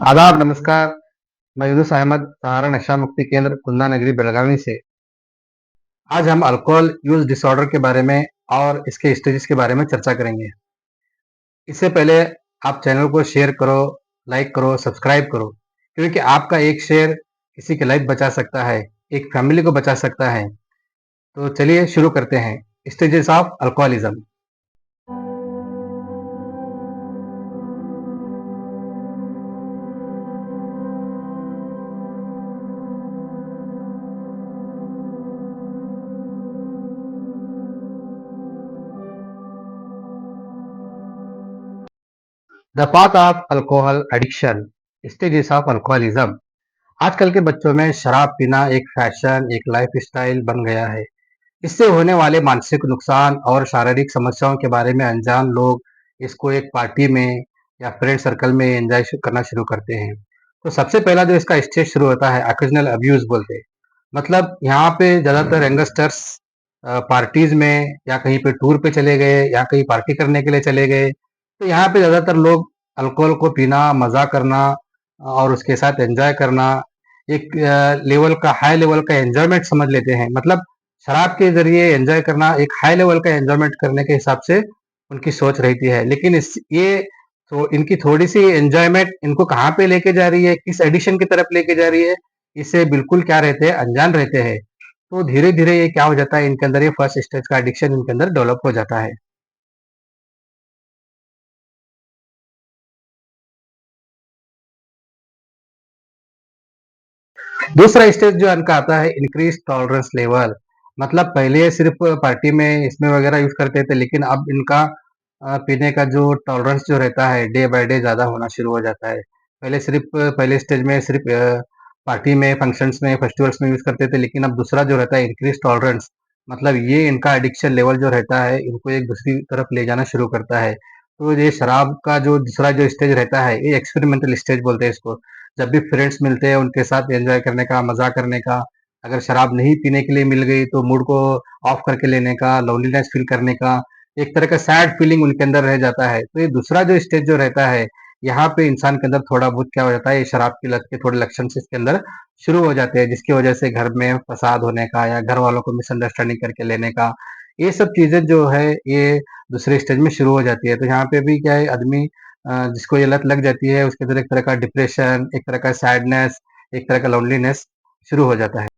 आदाब, नमस्कार। मैं यूनुस अहमद, सहारा नशा मुक्ति केंद्र, कुंदा नगरी, बेलगावी से। आज हम अल्कोहल यूज़ डिसऑर्डर के बारे में और इसके स्टेजेस के बारे में चर्चा करेंगे। इससे पहले आप चैनल को शेयर करो, लाइक करो, सब्सक्राइब करो, क्योंकि आपका एक शेयर किसी की लाइफ बचा सकता है, एक फैमिली को बचा सकता है। तो चलिए शुरू करते हैं। Stages of alcoholism. The path of alcohol addiction, stages of alcoholism. आजकल के बच्चों में शराब पीना एक फैशन, एक लाइफस्टाइल बन गया है। इससे होने वाले मानसिक नुकसान और शारीरिक समस्याओं के बारे में अनजान लोग इसको एक पार्टी में या फ्रेंड सर्कल में एंजॉय करना शुरू करते हैं। तो सबसे पहला जो इसका स्टेज शुरू होता है, ऑकेजनल अब्यूज बोलते हैं। मतलब यहाँ पे ज़्यादातर यंगस्टर्स पार्टीज में या कहीं पे टूर पे चले गए या कहीं पार्टी करने के लिए चले गए, तो यहाँ पे ज़्यादातर लोग अल्कोहल को पीना, मज़ा करना और उसके साथ एन्जॉय करना एक लेवल का, हाई लेवल का एन्जॉयमेंट समझ लेते हैं। मतलब शराब के ज़रिए एन्जॉय करना एक हाई लेवल का एन्जॉयमेंट करने के हिसाब से उनकी सोच रहती है। लेकिन इस ये तो इनकी थोड़ी-सी एन्जॉयमेंट इनको कहाँ पे लेके जा रही है, किस एडिक्शन की तरफ लेके जा रही है, इससे बिल्कुल क्या रहते हैं, अनजान रहते हैं। तो धीरे-धीरे ये क्या हो जाता है, इनके अंदर ये फर्स्ट स्टेज का एडिक्शन इनके अंदर डेवलप हो जाता है। दूसरा स्टेज जो इनका आता है, इंक्रीज टॉलरेंस लेवल। मतलब पहले सिर्फ पार्टी में इसमें वगैरह यूज करते थे, लेकिन अब इनका पीने का जो टॉलरेंस जो रहता है डे बाय डे ज्यादा होना शुरू हो जाता है। पहले सिर्फ पहले स्टेज में सिर्फ पार्टी में, फंक्शंस में, फेस्टिवल्स में यूज करते थे, लेकिन अब दूसरा जो रहता है इंक्रीज टॉलरेंस, मतलब ये इनका एडिक्शन लेवल जो रहता है इनको एक दूसरी तरफ ले जाना शुरू करता है। तो ये शराब का जो दूसरा जो स्टेज रहता है, ये एक्सपेरिमेंटल स्टेज बोलते हैं इसको। जब भी फ्रेंड्स मिलते हैं उनके साथ एंजॉय करने का, मज़ा करने का, अगर शराब नहीं पीने के लिए मिल गई तो मूड को ऑफ करके लेने का, लोनलीनेस फील करने का, एक तरह का सैड फीलिंग उनके अंदर रह जाता है। तो ये दूसरा जो स्टेज जो रहता है, यहाँ पे इंसान के अंदर थोड़ा बहुत क्या हो जाता है, ये शराब की लत के थोड़े लक्षण से इसके अंदर शुरू हो जाते हैं, जिसकी वजह से घर में फसाद होने का या घर वालों को मिसअंडरस्टैंडिंग करके लेने का, ये सब चीज़ें जो है ये दूसरे स्टेज में शुरू हो जाती है। तो यहाँ पे भी क्या है, आदमी जिसको ये लत लग जाती है उसके अंदर एक तरह का डिप्रेशन, एक तरह का सैडनेस, एक तरह का लोनलीनेस शुरू हो जाता है।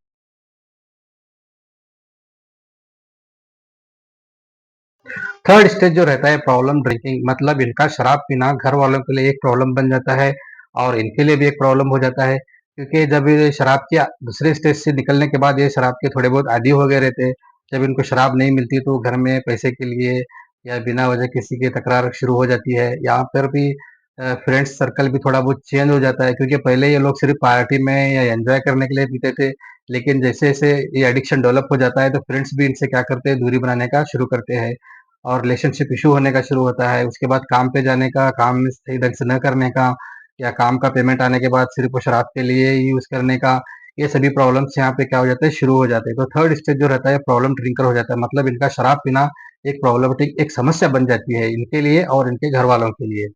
थर्ड स्टेज जो रहता है प्रॉब्लम ड्रिंकिंग, मतलब इनका शराब पीना घर वालों के लिए एक प्रॉब्लम बन जाता है और इनके लिए भी एक प्रॉब्लम हो जाता है, क्योंकि जब ये शराब के दूसरे स्टेज से निकलने के बाद ये शराब के थोड़े बहुत आदी हो गए रहते हैं। जब इनको शराब नहीं मिलती तो घर में पैसे के लिए या बिना वजह किसी की तकरार शुरू हो जाती है। यहाँ पर भी फ्रेंड्स सर्कल भी थोड़ा बहुत चेंज हो जाता है, क्योंकि पहले ये लोग सिर्फ पार्टी में या एंजॉय करने के लिए पीते थे, लेकिन जैसे जैसे ये एडिक्शन डेवलप हो जाता है तो फ्रेंड्स भी इनसे क्या करते हैं, दूरी बनाने का शुरू करते हैं और रिलेशनशिप इशू होने का शुरू होता है। उसके बाद काम पे जाने का, काम में सही ढंग से न करने का, या काम का पेमेंट आने के बाद सिर्फ वो शराब के लिए ही यूज़ करने का, ये सभी प्रॉब्लम्स यहाँ पे क्या हो जाते हैं, शुरू हो जाते हैं। तो थर्ड स्टेज जो रहता है प्रॉब्लम ड्रिंकर हो जाता है, मतलब इनका शराब पीना एक प्रॉब्लमेटिक, एक समस्या बन जाती है इनके लिए और इनके घर वालों के लिए।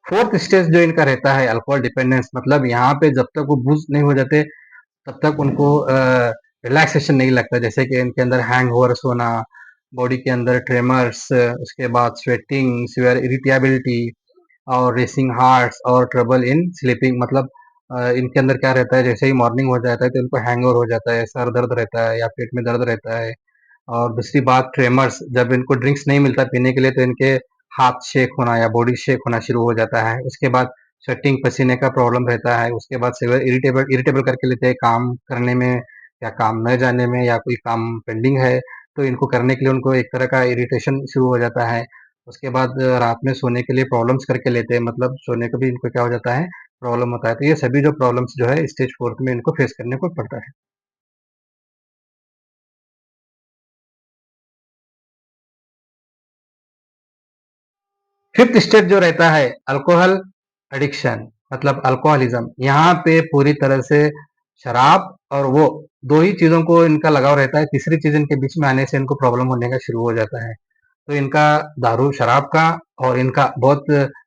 फोर्थ स्टेज जो इनका रहता है अल्कोहल डिपेंडेंस, मतलब यहाँ पे जब तक वो बूस्ट नहीं हो जाते तब तक उनको रिलैक्सेशन नहीं लगता। जैसे कि इनके अंदर हैंगओवर्स होना, बॉडी के अंदर ट्रेमर्स, उसके बाद स्वेटिंग, सीवियर इरिटेबिलिटी और रेसिंग हार्ट्स और ट्रबल इन स्लीपिंग। मतलब इनके अंदर क्या रहता है, जैसे ही मॉर्निंग हो जाता है तो इनको हैंगओवर हो जाता है, सर दर्द रहता है या पेट में दर्द रहता है। और दूसरी बात ट्रेमर्स, जब इनको ड्रिंक्स नहीं मिलता पीने के लिए तो इनके हाथ शेक होना या बॉडी शेक होना शुरू हो जाता है। उसके बाद स्वेटिंग, पसीने का प्रॉब्लम रहता है। उसके बाद सिवियर इरिटेबल इरिटेबल करके लेते हैं काम करने में या काम न जाने में, या कोई काम पेंडिंग है तो इनको करने के लिए उनको एक तरह का इरिटेशन शुरू हो जाता है। उसके बाद रात में सोने के लिए प्रॉब्लम्स करके लेते हैं, मतलब सोने का भी इनको क्या हो जाता है, प्रॉब्लम होता है। तो ये सभी जो प्रॉब्लम्स जो है स्टेज फोर्थ में इनको फेस करने को पड़ता है। फिफ्थ स्टेप जो रहता है अल्कोहल एडिक्शन, मतलब अल्कोहलिज्म, यहाँ पे पूरी तरह से शराब और वो 2 ही चीज़ों को इनका लगाव रहता है, तीसरी चीज़ इनके बीच में आने से इनको प्रॉब्लम होने का शुरू हो जाता है। तो इनका दारू, शराब का और इनका बहुत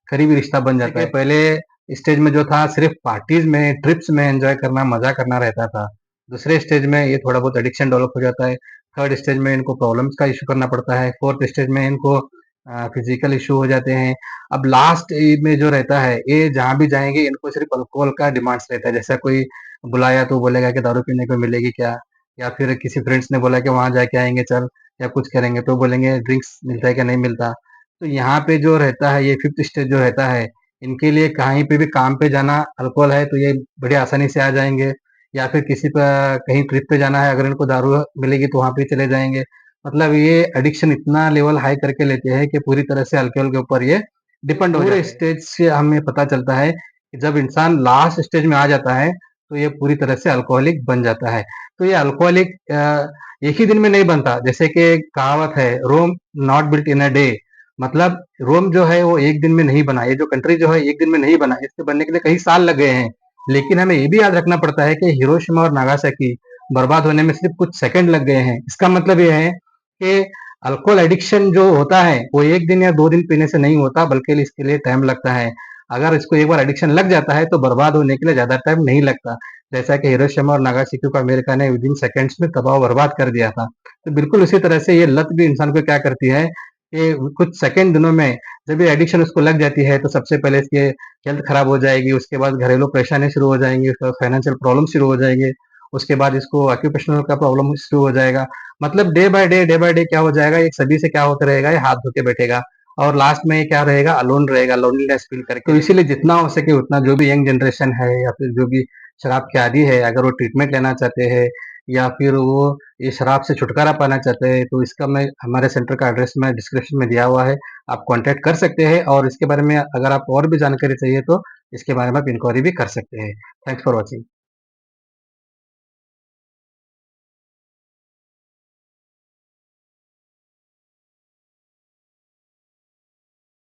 करीबी रिश्ता बन जाता है। पहले स्टेज में जो था सिर्फ़ पार्टीज़ में, ट्रिप्स में एन्जॉय करना, मज़ा करना रहता था। दूसरे स्टेज में ये थोड़ा बहुत एडिक्शन डेवलप हो जाता है। थर्ड स्टेज में इनको प्रॉब्लम्स का इश्यू करना पड़ता है। फोर्थ स्टेज में इनको फिज़िकल इश्यू हो जाते हैं। अब लास्ट में जो रहता है, ये जहाँ भी जाएँगे इनको सिर्फ़ अल्कोहल का डिमांड्स रहता है। जैसा कोई बुलाया तो बोलेगा कि दारू पीने को मिलेगी क्या? या फिर किसी फ्रेंड्स ने बोला कि वहाँ जाके आएँगे चल या कुछ करेंगे तो बोलेंगे ड्रिंक्स मिलता है क्या? नहीं मिलता। तो यहाँ पे जो रहता है ये फिफ्थ स्टेज जो रहता है, इनके लिए कहीं पे भी काम पे जाना अल्कोहल है तो ये बड़ी आसानी से आ जाएँगे या फिर किसी प कहीं ट्रिप पे जाना है अगर इनको दारू मिलेगी तो वहाँ पे चले जाएँगे। मतलब ये एडिक्शन इतना लेवल हाई करके लेते हैं कि पूरी तरह से अल्कोहल के ऊपर ये डिपेंड हो जाते हैं। पूरे स्टेज से हमें पता चलता है कि जब इंसान लास्ट स्टेज में आ जाता है, तो ये पूरी तरह से अल्कोहलिक बन जाता है। तो ये अल्कोहलिक एक ही दिन में नहीं बनता, जैसे कि एक कहावत है Rome not built in a day मतलब रोम जो है वो एक दिन में नहीं बना, ये जो कंट्री जो है एक दिन में नहीं बना, इसके बनने के लिए कई साल लग गए हैं। लेकिन हमें ये भी याद रखना पड़ता है कि हिरोशिमा और नागासाकी बर्बाद होने में सिर्फ कुछ सेकंड लग गए हैं। इसका मतलब ये है कि अल्कोहल एडिक्शन जो होता है, वो 1 दिन या 2 दिन पीने से नहीं होता, बल्कि इसके लिए टाइम लगता है। अगर इसको एक बार एडिक्शन लग जाता है, तो बर्बाद होने के लिए ज़्यादा टाइम नहीं लगता। जैसा कि हिरोशिमा और नागासाकी को अमेरिका ने विदिन सेकंड्स में तबाह बर्बाद कर दिया था। तो बिल्कुल उसी तरह से ये लत भी इंसान को क्या करती है कि कुछ सेकंड दिनों में जब ये एडिक्शन उसको लग जाती है, तो सबसे पहले इसकी हेल्थ खराब हो जाएगी, उसके बाद घरेलू परेशानी शुरू हो जाएँगी, उसके बाद फाइनेंशियल प्रॉब्लम शुरू हो जाएँगे, उसके बाद इसको ऑक्यूपेशनल का प्रॉब्लम शुरू हो जाएगा। मतलब डे बाय डे क्या हो जाएगा, ये सभी से क्या होता रहेगा, ये हाथ धो के बैठेगा और लास्ट में ये क्या रहेगा, अलोन रहेगा, लोनलीनेस फील करके। तो इसीलिए जितना हो सके उतना जो भी यंग जनरेशन है या फिर जो भी शराब के आदी है, अगर वो ट्रीटमेंट लेना चाहते हैं या फिर वो ये शराब से छुटकारा पाना चाहते हैं, तो इसका मैं हमारे सेंटर का एड्रेस मैं डिस्क्रिप्शन में दिया हुआ है। आप कॉन्टैक्ट कर सकते हैं और इसके बारे में अगर आप और भी जानकारी चाहिए तो इसके बारे में आप इंक्वायरी भी कर सकते हैं। Thanks for watching.